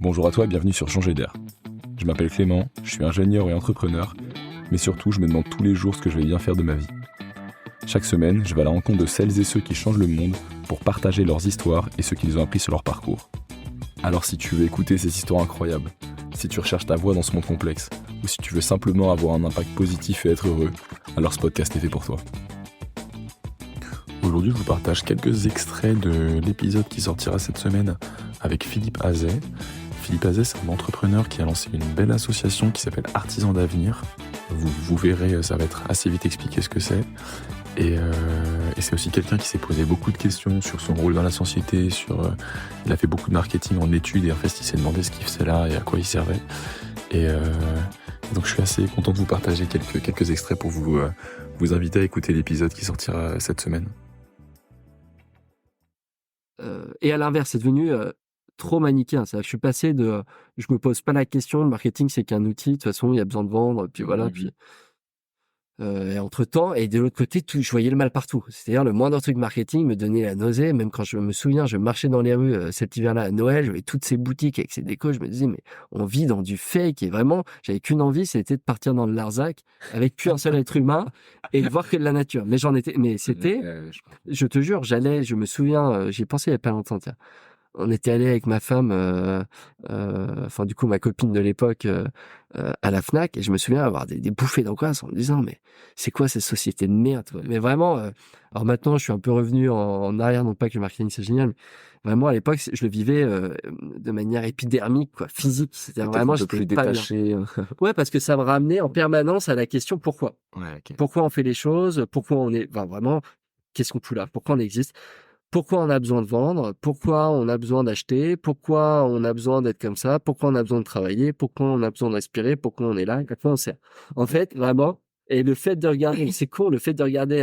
Bonjour à toi et bienvenue sur Changer d'air. Je m'appelle Clément, je suis ingénieur et entrepreneur, mais surtout je me demande tous les jours ce que je vais bien faire de ma vie. Chaque semaine, je vais à la rencontre de celles et ceux qui changent le monde pour partager leurs histoires et ce qu'ils ont appris sur leur parcours. Alors si tu veux écouter ces histoires incroyables, si tu recherches ta voie dans ce monde complexe, ou si tu veux simplement avoir un impact positif et être heureux, alors ce podcast est fait pour toi. Aujourd'hui, je vous partage quelques extraits de l'épisode qui sortira cette semaine avec Philippe Azet. Philippe Azet, c'est un entrepreneur qui a lancé une belle association qui s'appelle Artisans d'Avenir. Vous verrez, ça va être assez vite expliqué ce que c'est. Et c'est aussi quelqu'un qui s'est posé beaucoup de questions sur son rôle dans la société, il a fait beaucoup de marketing en études et en fait il s'est demandé ce qu'il faisait là et à quoi il servait. Et donc je suis assez content de vous partager quelques extraits pour vous inviter à écouter l'épisode qui sortira cette semaine. Et à l'inverse, c'est devenu trop manichéen. C'est-à-dire que je suis passé de je me pose pas la question, le marketing c'est qu'un outil, de toute façon il y a besoin de vendre, puis voilà, puis et entre-temps, et de l'autre côté, je voyais le mal partout. C'est-à-dire le moindre truc marketing me donnait la nausée. Même quand je me souviens, je marchais dans les rues cet hiver-là à Noël, je voyais toutes ces boutiques avec ces décos, je me disais mais on vit dans du fake. Et vraiment, j'avais qu'une envie, c'était de partir dans le Larzac avec plus un seul être humain et de voir que de la nature. Mais c'était, je te jure, je me souviens, j'y ai pensé il y a pas longtemps, tiens. On était allé avec ma femme, du coup ma copine de l'époque, à la Fnac, et je me souviens avoir des bouffées d'angoisse en me disant mais c'est quoi cette société de merde, quoi. Mais vraiment, alors maintenant je suis un peu revenu en arrière, non pas que le marketing c'est génial, mais vraiment à l'époque je le vivais de manière épidermique, quoi, physique. C'était vraiment j'étais plus pas bien. détaché. Ouais, parce que ça me ramenait en permanence à la question pourquoi. Ouais, ok. Pourquoi on fait les choses, pourquoi on est, enfin, vraiment, qu'est-ce qu'on fout là, pourquoi on existe. Pourquoi on a besoin de vendre? Pourquoi on a besoin d'acheter? Pourquoi on a besoin d'être comme ça? Pourquoi on a besoin de travailler? Pourquoi on a besoin de respirer? Pourquoi on est là? À quoi on sert? En fait, vraiment, et le fait de regarder, c'est cool, le fait de regarder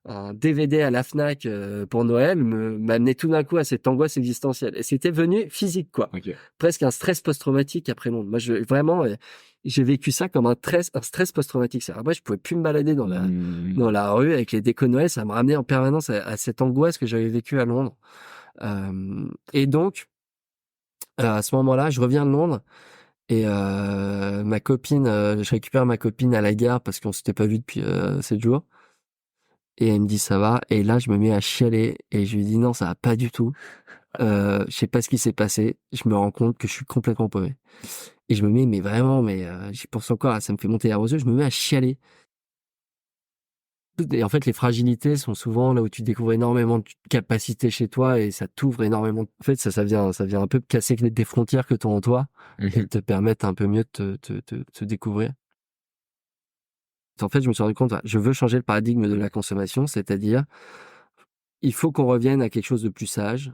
un DVD à la Fnac pour Noël m'a amené tout d'un coup à cette angoisse existentielle. Et c'était venu physique, quoi. Ok. Presque un stress post-traumatique après Londres. Moi, vraiment, j'ai vécu ça comme un stress post-traumatique. C'est-à-dire, après, je pouvais plus me balader dans la rue avec les décos de Noël. Ça me ramenait en permanence à cette angoisse que j'avais vécue à Londres. Et donc, à ce moment-là, je reviens de Londres et ma copine, je récupère ma copine à la gare parce qu'on s'était pas vu depuis 7 jours. Et elle me dit ça va. Et là, je me mets à chialer et je lui dis non, ça va pas du tout. Je sais pas ce qui s'est passé. Je me rends compte que je suis complètement paumé. Et je me mets, mais vraiment, j'y pense encore, ça me fait monter la aux yeux. Je me mets à chialer. Et en fait, les fragilités sont souvent là où tu découvres énormément de capacités chez toi et ça t'ouvre énormément. En fait, ça vient un peu casser des frontières que tu as en toi et te permettre un peu mieux de te découvrir. En fait, je me suis rendu compte, je veux changer le paradigme de la consommation, c'est-à-dire, il faut qu'on revienne à quelque chose de plus sage.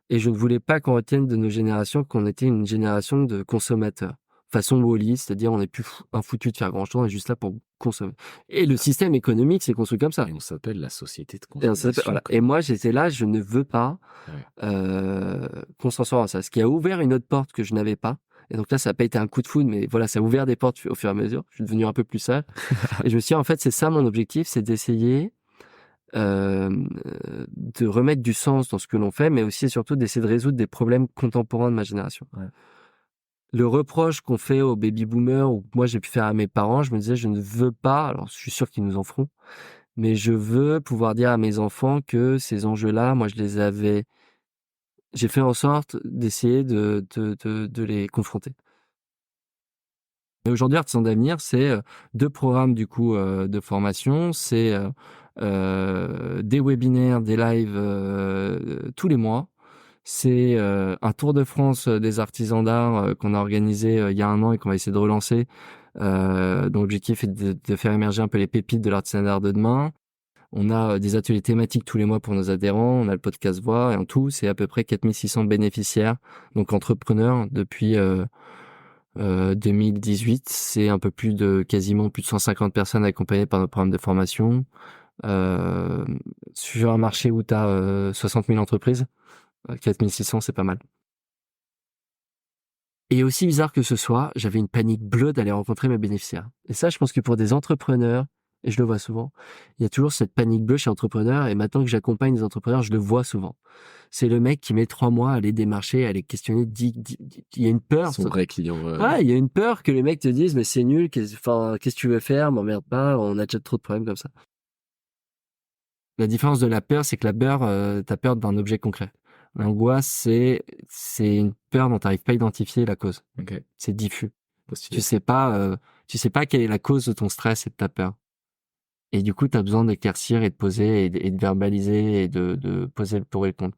Et je ne voulais pas qu'on retienne de nos générations qu'on était une génération de consommateurs. Façon Wall-E, c'est-à-dire on n'est plus foutu de faire grand-chose, on est juste là pour consommer. Et le système économique s'est construit comme ça. Et on s'appelle la société de Et, consommation. voilà. Et moi, j'étais là, je ne veux pas qu'on s'en sorte à ça. Ce qui a ouvert une autre porte que je n'avais pas. Et donc là, ça n'a pas été un coup de foudre, mais voilà, ça a ouvert des portes au fur et à mesure. Je suis devenu un peu plus sage. Et je me suis dit, en fait, c'est ça mon objectif, c'est d'essayer de remettre du sens dans ce que l'on fait, mais aussi et surtout d'essayer de résoudre des problèmes contemporains de ma génération. Ouais. Le reproche qu'on fait aux baby-boomers, ou que moi j'ai pu faire à mes parents, je me disais, je ne veux pas, alors je suis sûr qu'ils nous en feront, mais je veux pouvoir dire à mes enfants que ces enjeux-là, moi j'ai fait en sorte d'essayer de les confronter. Et aujourd'hui, Artisans d'Avenir, c'est 2 programmes du coup de formation, c'est des webinaires, des lives tous les mois. C'est un tour de France des artisans d'art qu'on a organisé il y a 1 an et qu'on va essayer de relancer, dont l'objectif est de faire émerger un peu les pépites de l'artisanat d'art de demain. On a des ateliers thématiques tous les mois pour nos adhérents, on a le podcast Voix, et en tout, c'est à peu près 4600 bénéficiaires, donc entrepreneurs depuis 2018. C'est un peu quasiment plus de 150 personnes accompagnées par notre programme de formation. Sur un marché où tu as 60 000 entreprises, 4600, c'est pas mal. Et aussi bizarre que ce soit, j'avais une panique bleue d'aller rencontrer mes bénéficiaires. Et ça, je pense que pour des entrepreneurs, et je le vois souvent. Il y a toujours cette panique bleue chez l'entrepreneur, et maintenant que j'accompagne des entrepreneurs, je le vois souvent. C'est le mec qui met 3 mois à les démarcher, à les questionner. Il y a une peur. Son vrai client. Ouais, il y a une peur que les mecs te disent, mais c'est nul, qu'est-ce que tu veux faire? M'emmerde pas, on a déjà trop de problèmes comme ça. La différence de la peur, c'est que la peur, t'as peur d'un objet concret. L'angoisse, c'est une peur dont t'arrives pas à identifier la cause. Ok. C'est diffus. Postulé. Tu sais pas quelle est la cause de ton stress et de ta peur. Et du coup, t'as besoin d'éclaircir et de poser et de verbaliser et de poser le pour et le contre.